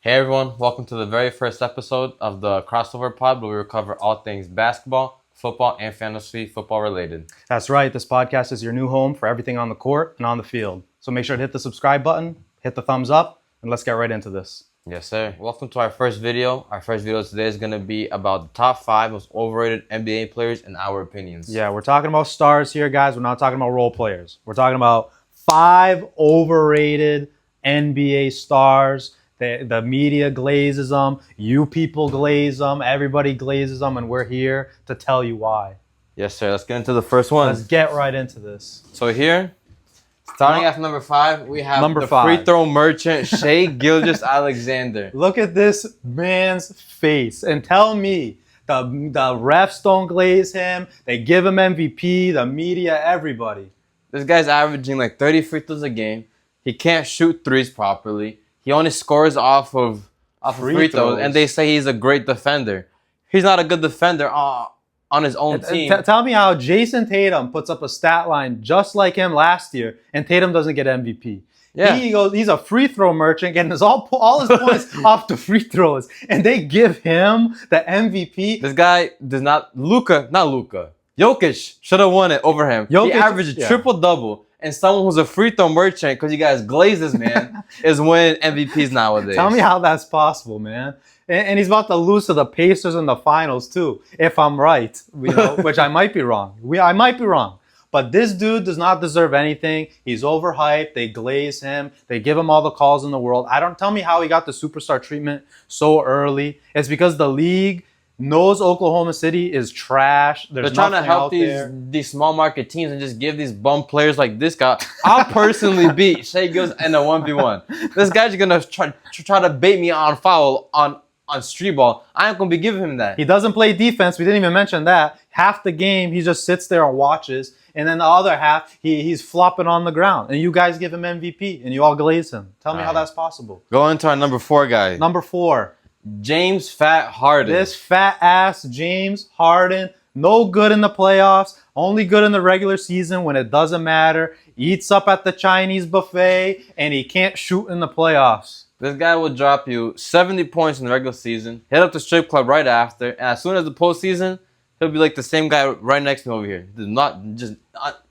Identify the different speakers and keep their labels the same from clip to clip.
Speaker 1: Hey everyone, welcome to the very first episode of the Crossover Pod, where we cover all things basketball, football, and fantasy football related.
Speaker 2: That's right. This podcast is your new home for everything on the court and on the field. So make sure to hit the subscribe button, hit the thumbs up, and let's get right into this.
Speaker 1: Yes, sir. Welcome to our first video. Our first video today is going to be about the top 5 most overrated NBA players in our opinions.
Speaker 2: Yeah, we're talking about stars here, guys. We're not talking about role players. We're talking about 5 overrated NBA stars. The media glazes them. You people glaze them. Everybody glazes them. And we're here to tell you why.
Speaker 1: Yes, sir. Let's get into the first one.
Speaker 2: Let's get right into this.
Speaker 1: So here, starting at number 5, we have
Speaker 2: Number
Speaker 1: the
Speaker 2: 5.
Speaker 1: free throw merchant, Shai Gilgeous-Alexander.
Speaker 2: Look at this man's face and tell me the refs don't glaze him. They give him MVP, the media, everybody.
Speaker 1: This guy's averaging like 30 free throws a game. He can't shoot threes properly. He only scores off of free throws, and they say he's a great defender. He's not a good defender on his own team.
Speaker 2: Tell me how Jason Tatum puts up a stat line just like him last year, and Tatum doesn't get MVP.
Speaker 1: Yeah.
Speaker 2: He's a free throw merchant, getting all his points off the free throws, and they give him the MVP.
Speaker 1: This guy does not Jokic should have won it over him. He averaged a triple-double. And someone who's a free throw merchant, because you guys glaze this man, is winning MVPs nowadays.
Speaker 2: Tell me how that's possible, man. And he's about to lose to the Pacers in the finals too, if I'm right, which I might be wrong. I might be wrong. But this dude does not deserve anything. He's overhyped. They glaze him. They give him all the calls in the world. Tell me how he got the superstar treatment so early. It's because the league knows Oklahoma City is trash. They're
Speaker 1: trying to help these small market teams and just give these bum players like this guy. I'll personally beat Shai Gilgeous in a 1v1. This guy's gonna try to bait me on foul on street ball. I ain't gonna be giving him that.
Speaker 2: He doesn't play defense. We didn't even mention that. Half the game he just sits there and watches, and then the other half he's flopping on the ground. And you guys give him MVP, and you all glaze him. Tell me how that's possible.
Speaker 1: Go into our number 4 guy.
Speaker 2: Number 4.
Speaker 1: James Fat Harden.
Speaker 2: This fat ass James Harden, no good in the playoffs, only good in the regular season when it doesn't matter. Eats up at the Chinese buffet, and he can't shoot in the playoffs.
Speaker 1: This guy will drop you 70 points in the regular season, hit up the strip club right after, and as soon as the postseason, he'll be like the same guy right next to me over here. Not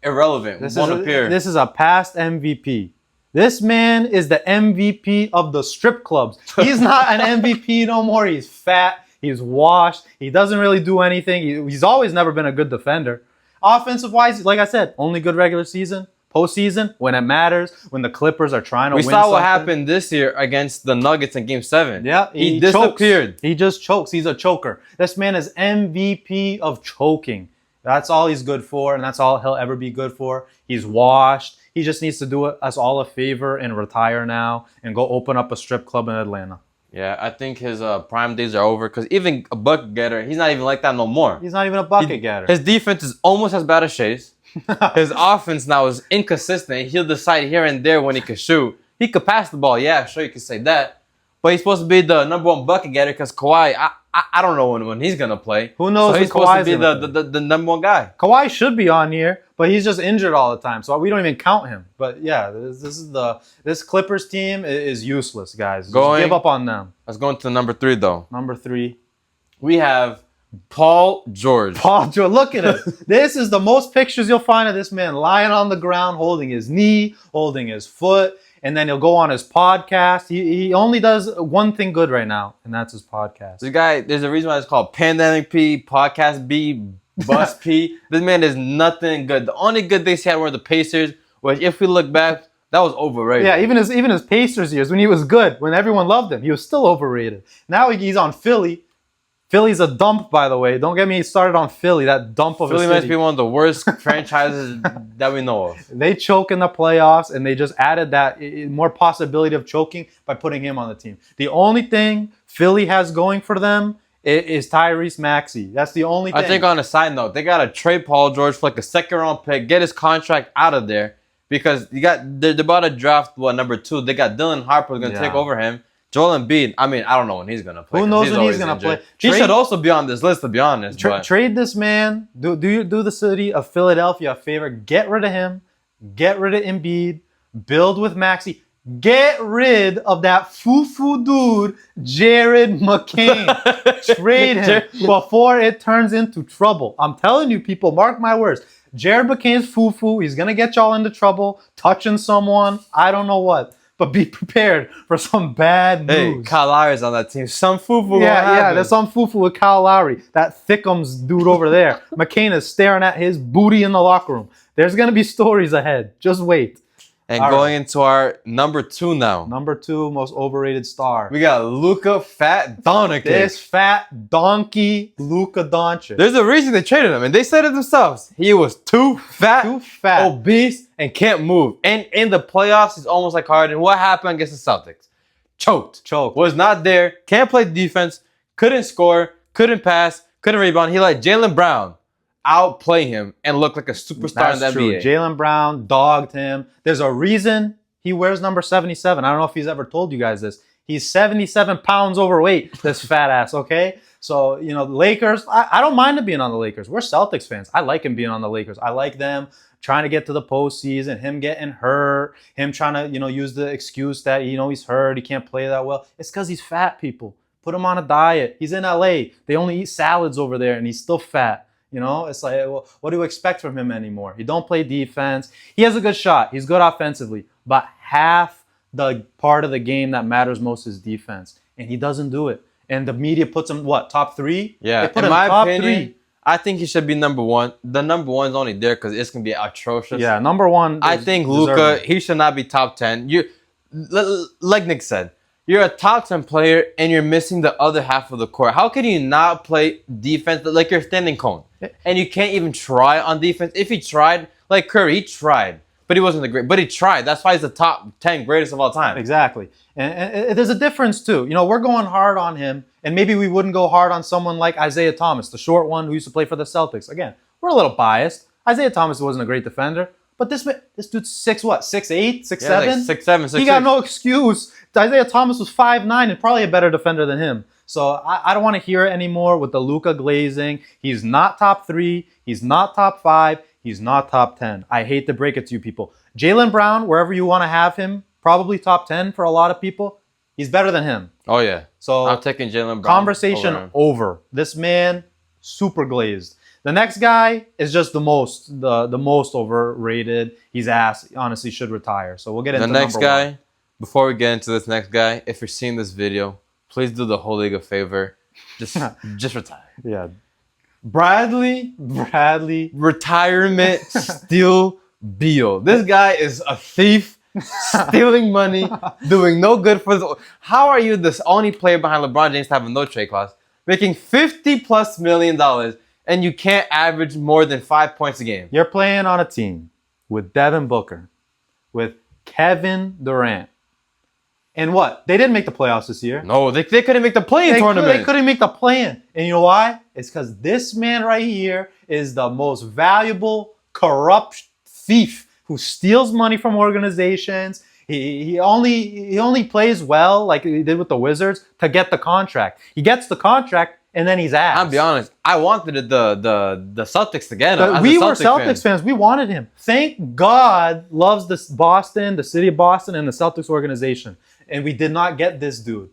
Speaker 1: irrelevant.
Speaker 2: This is a past MVP. This man is the MVP of the strip clubs. He's not an MVP no more. He's fat. He's washed. He doesn't really do anything. He's always never been a good defender. Offensive-wise, like I said, only good regular season. Postseason, when it matters, when the Clippers are trying to win something.
Speaker 1: We saw what happened this year against the Nuggets in Game 7.
Speaker 2: Yeah,
Speaker 1: he disappeared.
Speaker 2: Chokes. He just chokes. He's a choker. This man is MVP of choking. That's all he's good for, and that's all he'll ever be good for. He's washed. He just needs to do us all a favor and retire now and go open up a strip club in Atlanta.
Speaker 1: Yeah, I think his prime days are over because even a bucket getter, he's not even like that no more.
Speaker 2: He's not even a bucket getter.
Speaker 1: His defense is almost as bad as Shai's. His offense now is inconsistent. He'll decide here and there when he can shoot. He could pass the ball, yeah, sure you can say that. But he's supposed to be the number 1 bucket getter because Kawhi, I don't know when he's going to play.
Speaker 2: Who knows?
Speaker 1: So he's supposed to be the number 1 guy.
Speaker 2: Kawhi should be on here, but he's just injured all the time, so we don't even count him. But yeah, this Clippers team is useless, guys. Just give up on them.
Speaker 1: Let's go into number 3, though.
Speaker 2: Number 3.
Speaker 1: We have Paul George.
Speaker 2: Paul George, look at it. This is the most pictures you'll find of this man lying on the ground, holding his knee, holding his foot. And then he'll go on his podcast. He only does one thing good right now, and that's his podcast.
Speaker 1: This guy, there's a reason why it's called Pandemic P, Podcast B, Bus P. This man is nothing good. The only good things he had were the Pacers, which if we look back, that was overrated.
Speaker 2: Yeah, even his Pacers years, when he was good, when everyone loved him, he was still overrated. Now he's on Philly. Philly's a dump, by the way. Don't get me started on Philly, that dump of a city.
Speaker 1: Philly must be one of the worst franchises that we know of.
Speaker 2: They choke in the playoffs, and they just added that more possibility of choking by putting him on the team. The only thing Philly has going for them is Tyrese Maxey. That's the only thing.
Speaker 1: I think on a side note, they got to trade Paul George for like a 2nd-round pick, get his contract out of there, because they're about to draft, number 2. They got Dylan Harper going to take over him. Joel Embiid, I don't know when he's going to play.
Speaker 2: Who knows when he's going to play?
Speaker 1: He should also be on this list, to be honest.
Speaker 2: Trade this man. Do the city of Philadelphia a favor. Get rid of him. Get rid of Embiid. Build with Maxey. Get rid of that foo-foo dude, Jared McCain. Trade him before it turns into trouble. I'm telling you, people, mark my words. Jared McCain's foo-foo. He's going to get y'all into trouble, touching someone. I don't know what. But be prepared for some bad news.
Speaker 1: Hey, Kyle Lowry's on that team. Some foo-foo.
Speaker 2: Yeah, there's some foo-foo with Kyle Lowry. That Thickums dude over there. McCain is staring at his booty in the locker room. There's going to be stories ahead. Just wait.
Speaker 1: And
Speaker 2: All
Speaker 1: going into our number 2 now.
Speaker 2: Number 2 most overrated star.
Speaker 1: We got Luka Fat Doncic.
Speaker 2: This fat donkey, Luka Doncic.
Speaker 1: There's a reason they traded him, and they said it themselves. He was too fat, obese, and can't move. And in the playoffs, he's almost like Harden. What happened against the Celtics? Choked. Was not there. Can't play defense. Couldn't score. Couldn't pass. Couldn't rebound. He let Jaylen Brown outplay him and look like a superstar in the NBA.
Speaker 2: Jaylen Brown dogged him. There's a reason he wears number 77. I don't know if he's ever told you guys this. He's 77 pounds overweight, this fat ass, okay? So, the Lakers, I don't mind him being on the Lakers. We're Celtics fans. I like him being on the Lakers. I like them trying to get to the postseason, him getting hurt, him trying to, use the excuse that, he's hurt, he can't play that well. It's because he's fat, people. Put him on a diet. He's in LA. They only eat salads over there, and he's still fat. It's like, well, what do you expect from him anymore? He don't play defense. He has a good shot. He's good offensively. But half the part of the game that matters most is defense. And he doesn't do it. And the media puts him, top 3?
Speaker 1: Yeah,
Speaker 2: they put
Speaker 1: in
Speaker 2: him
Speaker 1: my
Speaker 2: top
Speaker 1: opinion,
Speaker 2: 3.
Speaker 1: I think he should be number 1. The number 1 is only there because it's going to be atrocious.
Speaker 2: Yeah, number 1.
Speaker 1: I think Luka, he should not be top 10. Like Nick said, you're a top 10 player and you're missing the other half of the court. How can you not play defense like you're standing cone? And you can't even try on defense. If he tried, like Curry, he tried, but he wasn't the great. But he tried. That's why he's the top 10 greatest of all time.
Speaker 2: Exactly. And there's a difference too. We're going hard on him, and maybe we wouldn't go hard on someone like Isaiah Thomas, the short one who used to play for the Celtics. Again, we're a little biased. Isaiah Thomas wasn't a great defender, but this dude's 6'8", 6'7",
Speaker 1: 6'7",
Speaker 2: He got no excuse. Isaiah Thomas was 5'9" and probably a better defender than him. So I don't want to hear it anymore with the Luka glazing. He's not top 3. He's not top 5. He's not top 10. I hate to break it to you people. Jaylen Brown, wherever you want to have him, probably top 10 for a lot of people. He's better than him.
Speaker 1: Oh, yeah.
Speaker 2: So
Speaker 1: I'm taking Jaylen Brown.
Speaker 2: Conversation over. This man, super glazed. The next guy is just the most overrated. He's ass. Honestly, should retire. So we'll get into
Speaker 1: the next
Speaker 2: number
Speaker 1: guy.
Speaker 2: 1.
Speaker 1: Before we get into this next guy, if you're seeing this video, please do the whole league a favor. Just retire.
Speaker 2: Yeah.
Speaker 1: Bradley retirement steal Beal. This guy is a thief, stealing money, doing no good for the. How are you the only player behind LeBron James to have a no trade clause, making $50+ million, and you can't average more than 5 points a game?
Speaker 2: You're playing on a team with Devin Booker, with Kevin Durant. And what? They didn't make the playoffs this year.
Speaker 1: No, they couldn't make the play-in tournament.
Speaker 2: They couldn't make the play-in. And you know why? It's because this man right here is the most valuable, corrupt thief who steals money from organizations. He only plays well, like he did with the Wizards, to get the contract. He gets the contract, and then he's ass.
Speaker 1: I'll be honest. I wanted the Celtics to get him.
Speaker 2: We were Celtics fans. We wanted him. Thank God loves the city of Boston, and the Celtics organization. And we did not get this dude.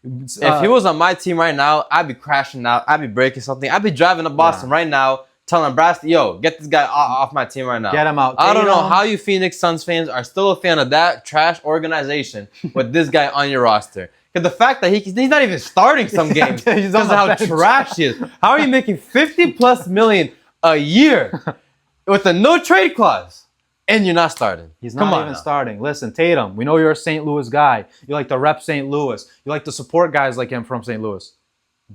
Speaker 1: If he was on my team right now, I'd be crashing out. I'd be breaking something. I'd be driving to Boston right now, telling Brasty, yo, get this guy off my team right now.
Speaker 2: Get him out.
Speaker 1: I don't know how you Phoenix Suns fans are still a fan of that trash organization with this guy on your roster. Because the fact that he's not even starting some games because of how trash he is. How are you making $50+ million a year with a no trade clause? And you're not starting.
Speaker 2: He's not even starting. Listen, Tatum, we know you're a St. Louis guy. You like to rep St. Louis. You like to support guys like him from St. Louis.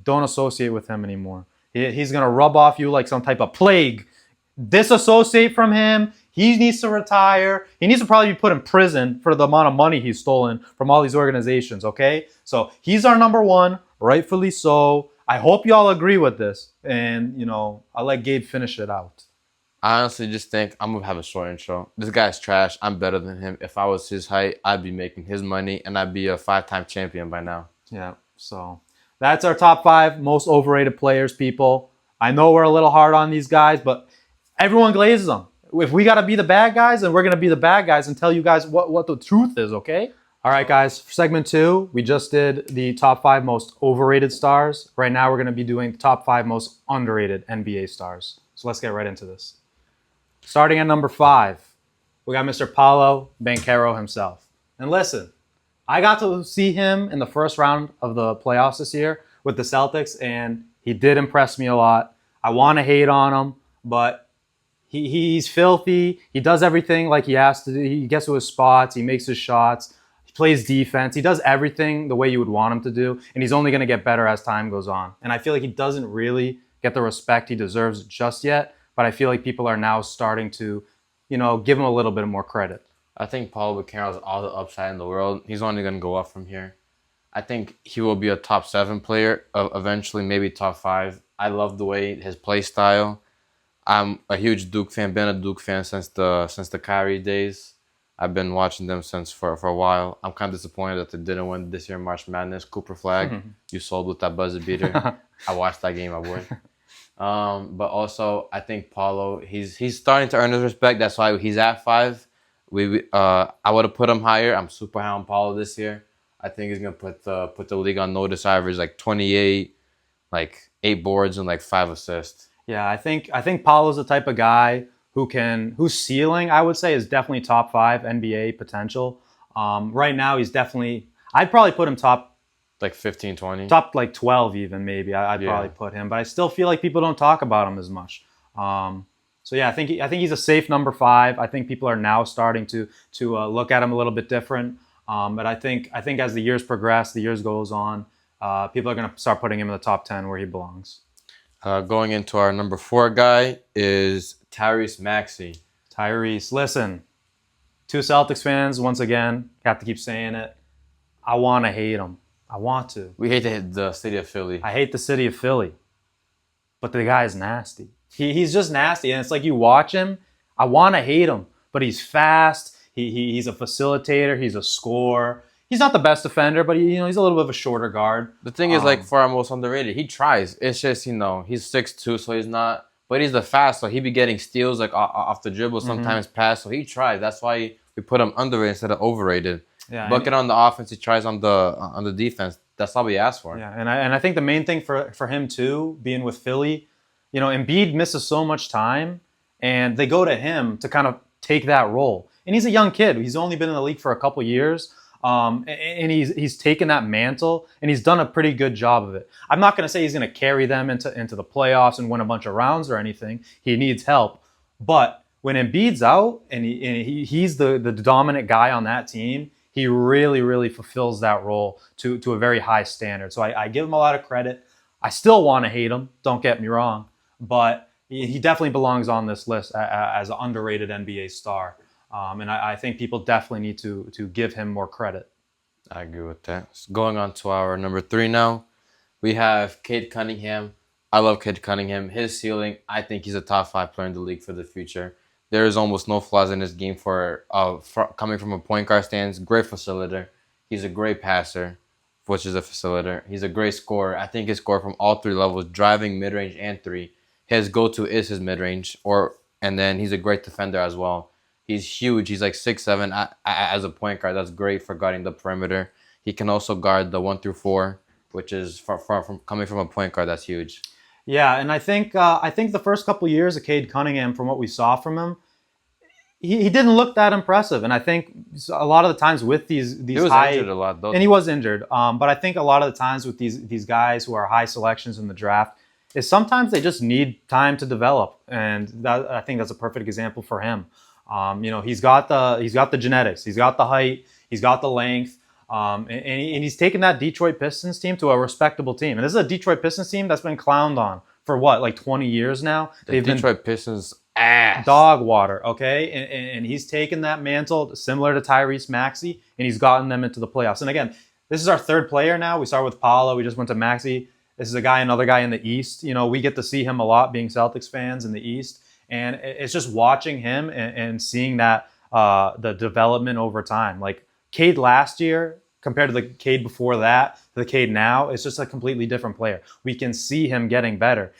Speaker 2: Don't associate with him anymore. He's going to rub off you like some type of plague. Disassociate from him. He needs to retire. He needs to probably be put in prison for the amount of money he's stolen from all these organizations, okay? So he's our number 1, rightfully so. I hope y'all agree with this. And, I'll let Gabe finish it out.
Speaker 1: I honestly just think I'm going to have a short intro. This guy's trash. I'm better than him. If I was his height, I'd be making his money, and I'd be a 5-time champion by now.
Speaker 2: Yeah, so that's our top 5 most overrated players, people. I know we're a little hard on these guys, but everyone glazes them. If we got to be the bad guys, then we're going to be the bad guys and tell you guys what the truth is, okay? All right, guys, for segment 2, we just did the top 5 most overrated stars. Right now, we're going to be doing the top 5 most underrated NBA stars. So let's get right into this. Starting at number 5, we got Mr. Paolo Banchero himself. And listen, I got to see him in the first round of the playoffs this year with the Celtics, and he did impress me a lot. I want to hate on him, but he's filthy. He does everything like he has to do. He gets to his spots. He makes his shots. He plays defense. He does everything the way you would want him to do, and he's only going to get better as time goes on. And I feel like he doesn't really get the respect he deserves just yet, but I feel like people are now starting to, give him a little bit more credit.
Speaker 1: I think Paulo Banchero has all the upside in the world. He's only going to go up from here. I think he will be a top 7 player, eventually maybe top 5. I love the way his play style. I'm a huge Duke fan. Been a Duke fan since the Kyrie days. I've been watching them for a while. I'm kind of disappointed that they didn't win this year March Madness. Cooper Flag, you sold with that buzzer beater. I watched that game, my boy. But also, I think Paulo, he's starting to earn his respect. That's why he's at 5. I would have put him higher. I'm super high on Paulo this year. I think he's gonna put the league on notice. Average like 28, like 8 boards and like 5 assists.
Speaker 2: Yeah, I think Paulo's the type of guy whose ceiling I would say is definitely top 5 NBA potential. Right now he's definitely, I'd probably put him top
Speaker 1: like 15, 20.
Speaker 2: Top like 12 even maybe. I'd probably put him, but I still feel like people don't talk about him as much. So yeah, I think he's a safe number 5. I think people are now starting to look at him a little bit different. But I think as the years progress, the years goes on, people are going to start putting him in the top 10 where he belongs.
Speaker 1: Going into our number 4 guy is Tyrese Maxey.
Speaker 2: Tyrese, listen, 2 Celtics fans, once again, have to keep saying it. I want to hate him. I want to.
Speaker 1: We hate the city of Philly.
Speaker 2: I hate the city of Philly. But the guy is nasty. He's just nasty. And it's like you watch him, I want to hate him. But he's fast. He's a facilitator. He's a scorer. He's not the best defender, but he's a little bit of a shorter guard.
Speaker 1: The thing is, like, for our most underrated, he tries. It's just, he's 6'2", so he's not. But he's the fast, so he be getting steals, like, off the dribble, sometimes pass. So he tries. That's why we put him underrated instead of overrated.
Speaker 2: Yeah,
Speaker 1: Bucket on the offense, he tries on the defense. That's all we asked for.
Speaker 2: Yeah, and I think the main thing for him, too, being with Philly, Embiid misses so much time, and they go to him to kind of take that role. And he's a young kid. He's only been in the league for a couple years. And he's taken that mantle, and he's done a pretty good job of it. I'm not going to say he's going to carry them into the playoffs and win a bunch of rounds or anything. He needs help. But when Embiid's out and he's the dominant guy on that team, he really, really fulfills that role to a very high standard. So I give him a lot of credit. I still want to hate him, don't get me wrong, but he definitely belongs on this list as an underrated NBA star. And I think people definitely need to give him more credit.
Speaker 1: I agree with that. Going on to our number 3 now, we have Cade Cunningham. I love Cade Cunningham. His ceiling, I think he's a top 5 player in the league for the future. There is almost no flaws in his game for coming from a point guard stance. Great facilitator. He's a great passer, which is a facilitator. He's a great scorer. I think he scored from all 3 levels, driving, mid-range, and 3. His go-to is his mid-range, and then he's a great defender as well. He's huge. He's like 6'7" as a point guard. That's great for guarding the perimeter. He can also guard the 1 through 4, which is far from coming from a point guard. That's huge.
Speaker 2: Yeah, and I think the first couple of years of Cade Cunningham, from what we saw from him, he didn't look that impressive. And I think a lot of the times with these
Speaker 1: he was
Speaker 2: high,
Speaker 1: injured a lot though.
Speaker 2: And he was injured. But I think a lot of the times with these guys who are high selections in the draft is sometimes they just need time to develop, and I think that's a perfect example for him. He's got the genetics, he's got the height, he's got the length. And he's taken that Detroit Pistons team to a respectable team. And this is a Detroit Pistons team that's been clowned on for what, like 20 years now?
Speaker 1: The Detroit Pistons ass.
Speaker 2: Dog water, okay? And he's taken that mantle similar to Tyrese Maxey, and he's gotten them into the playoffs. And again, this is our 3rd player now. We started with Paolo. We just went to Maxey. This is another guy in the East. We get to see him a lot being Celtics fans in the East. And it's just watching him and seeing that the development over time. Like, Cade last year compared to the Cade before that, to the Cade now, it's just a completely different player. We can see him getting better.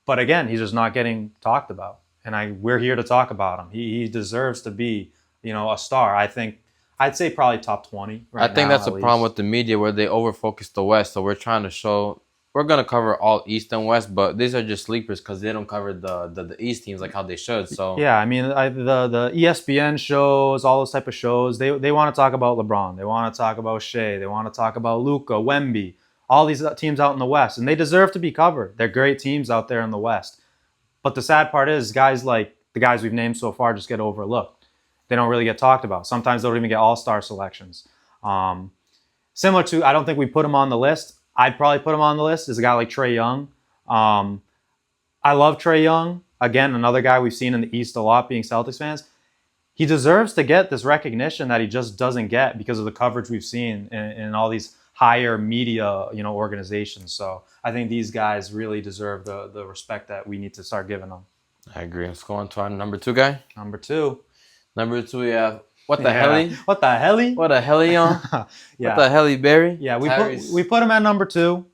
Speaker 2: But again, he's just not getting talked about. and we're here to talk about him. He deserves to be, a star. I think I'd say probably top 20
Speaker 1: I
Speaker 2: right
Speaker 1: think
Speaker 2: now,
Speaker 1: that's
Speaker 2: at
Speaker 1: the problem
Speaker 2: least.
Speaker 1: with the media where they overfocus the West. So we're trying to show we're gonna cover all East and West, but these are just sleepers because they don't cover the East teams like how they should. So
Speaker 2: Yeah, I mean, the ESPN shows, all those type of shows, they want to talk about LeBron, they want to talk about Shea, they want to talk about Luka, Wemby, all these teams out in the West, and they deserve to be covered. They're great teams out there in the West. But the sad part is, guys like the guys we've named so far just get overlooked. They don't really get talked about. Sometimes they don't even get all-star selections. Um, Similar to, I don't think we put him on the list. I'd probably put him on the list is a guy like Trae Young. Um, I love Trae Young. Again, another guy we've seen in the East a lot, being Celtics fans. He deserves to get this recognition that he just doesn't get because of the coverage we've seen in all these higher media, organizations. So I think these guys really deserve the respect that we need to start giving them.
Speaker 1: I agree. Let's go on to our number 2 guy.
Speaker 2: Number 2.
Speaker 1: Number 2, we have what the hell?
Speaker 2: What the hell?
Speaker 1: What the hell, on?
Speaker 2: Yeah.
Speaker 1: What the hell, Barry?
Speaker 2: Yeah,
Speaker 1: Tyrese.
Speaker 2: we put him at number 2.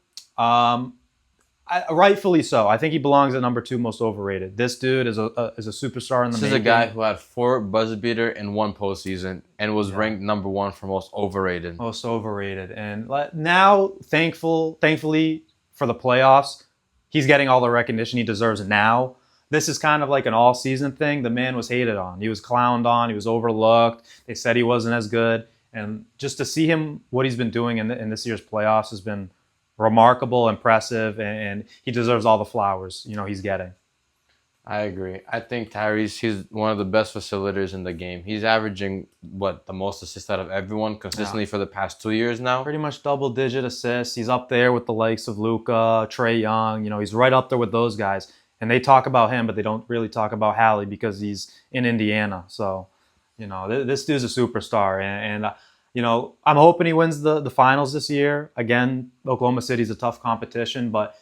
Speaker 2: Rightfully so. I think he belongs at number 2, most overrated. This dude is a superstar in the
Speaker 1: This is
Speaker 2: making.
Speaker 1: a guy who had 4 buzzer beater in 1 postseason and was ranked number 1 for most overrated.
Speaker 2: Most overrated. And now, thankfully for the playoffs, he's getting all the recognition he deserves now. This is kind of like an all-season thing. The man was hated on. He was clowned on. He was overlooked. They said he wasn't as good. And just to see him, what he's been doing in this year's playoffs has been remarkable, impressive, and he deserves all the flowers, he's getting.
Speaker 1: I agree. I think Tyrese, he's one of the best facilitators in the game. He's averaging, the most assists out of everyone consistently for the past 2 years now.
Speaker 2: Pretty much double-digit assists. He's up there with the likes of Luka, Trae Young. He's right up there with those guys. And they talk about him, but they don't really talk about Hallie because he's in Indiana. So, this dude's a superstar. And I'm hoping he wins the finals this year. Again, Oklahoma City's a tough competition. But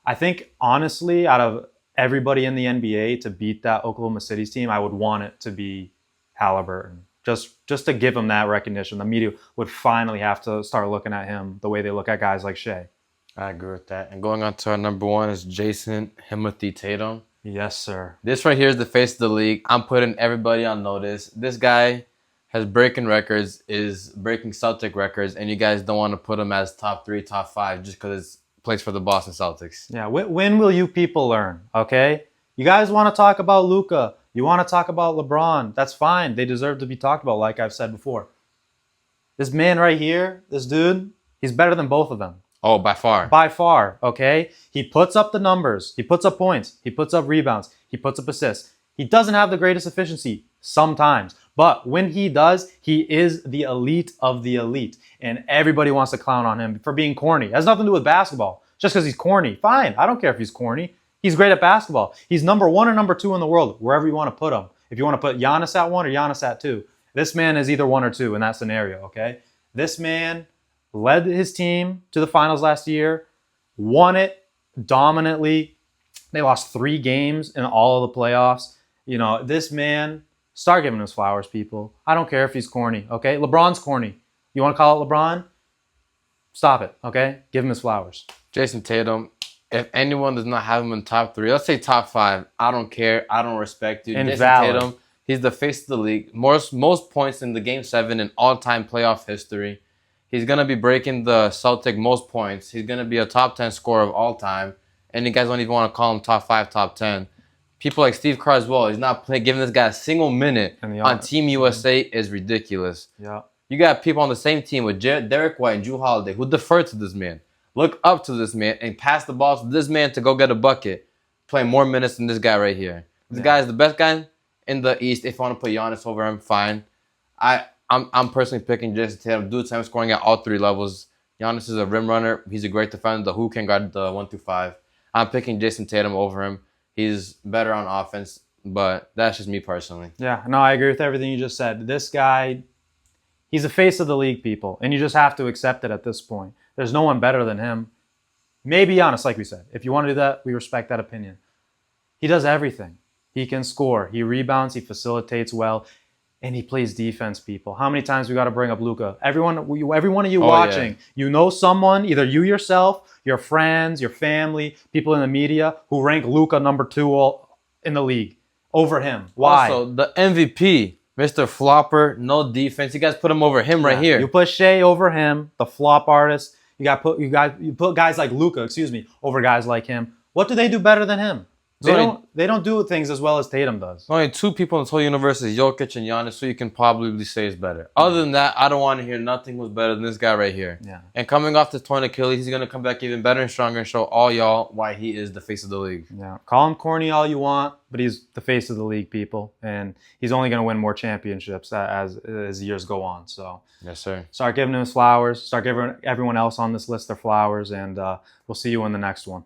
Speaker 2: I think, honestly, out of everybody in the NBA to beat that Oklahoma City's team, I would want it to be Halliburton. Just to give him that recognition. The media would finally have to start looking at him the way they look at guys like Shea.
Speaker 1: I agree with that. And going on to our number 1 is Jason Timothy Tatum.
Speaker 2: Yes, sir.
Speaker 1: This right here is the face of the league. I'm putting everybody on notice. This guy has breaking records, is breaking Celtic records, and you guys don't want to put him as top 3, top 5 just because he plays for the Boston Celtics.
Speaker 2: Yeah, when will you people learn, okay? You guys want to talk about Luka. You want to talk about LeBron. That's fine. They deserve to be talked about, like I've said before. This man right here, this dude, he's better than both of them.
Speaker 1: Oh, by far.
Speaker 2: By far, okay? He puts up the numbers. He puts up points. He puts up rebounds. He puts up assists. He doesn't have the greatest efficiency sometimes. But when he does, he is the elite of the elite. And everybody wants to clown on him for being corny. It has nothing to do with basketball. Just because he's corny. Fine. I don't care if he's corny. He's great at basketball. He's number 1 or number 2 in the world, wherever you want to put him. If you want to put Giannis at 1 or Giannis at 2. This man is either 1 or 2 in that scenario, okay? This man led his team to the finals last year, won it dominantly. They lost 3 games in all of the playoffs. This man, start giving him his flowers, people. I don't care if he's corny, okay? LeBron's corny. You want to call it LeBron? Stop it, okay? Give him his flowers.
Speaker 1: Jason Tatum, if anyone does not have him in top 3, let's say top 5, I don't care. I don't respect you.
Speaker 2: Invalid.
Speaker 1: Jason Tatum, he's the face of the league. Most points in the Game 7 in all-time playoff history. He's going to be breaking the Celtic most points. He's going to be a top 10 scorer of all time. And you guys don't even want to call him top 5, top 10. People like Steve Kerr as well. He's not giving this guy a single minute on Team USA is ridiculous.
Speaker 2: Yeah.
Speaker 1: You got people on the same team with Derek White and Jrue Holiday who defer to this man, look up to this man, and pass the ball to this man to go get a bucket, playing more minutes than this guy right here. This guy is the best guy in the East. If you want to put Giannis over him, fine. I'm personally picking Jason Tatum. Dude's time scoring at all 3 levels. Giannis is a rim runner. He's a great defender who can guard the 1 through 5. I'm picking Jason Tatum over him. He's better on offense, but that's just me personally.
Speaker 2: Yeah, no, I agree with everything you just said. This guy, he's the face of the league, people, and you just have to accept it at this point. There's no one better than him. Maybe Giannis, like we said. If you want to do that, we respect that opinion. He does everything. He can score. He rebounds. He facilitates well. And he plays defense, people. How many times we got to bring up Luka? Every one of you watching, you know someone, either you yourself, your friends, your family, people in the media, who rank Luka number 2 in the league. over him. Why?
Speaker 1: Also, the MVP, Mr. Flopper, no defense. You guys put him over him right here.
Speaker 2: You put Shea over him, the flop artist. You put guys like Luka, over guys like him. What do they do better than him? They don't do things as well as Tatum does.
Speaker 1: Only two people in this whole universe is Jokic and Giannis, so you can probably say is better. Other than that, I don't want to hear nothing was better than this guy right here.
Speaker 2: Yeah.
Speaker 1: And coming off this torn Achilles, he's gonna come back even better and stronger and show all y'all why he is the face of the league.
Speaker 2: Yeah. Call him corny all you want, but he's the face of the league, people, and he's only gonna win more championships as years go on. So
Speaker 1: yes, sir.
Speaker 2: Start giving him his flowers. Start giving everyone else on this list their flowers, and we'll see you in the next one.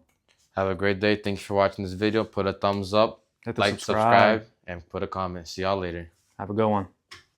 Speaker 1: Have a great day. Thanks for watching this video. Put a thumbs up,
Speaker 2: Hit the
Speaker 1: like, subscribe, and put a comment. See y'all later.
Speaker 2: Have a good one.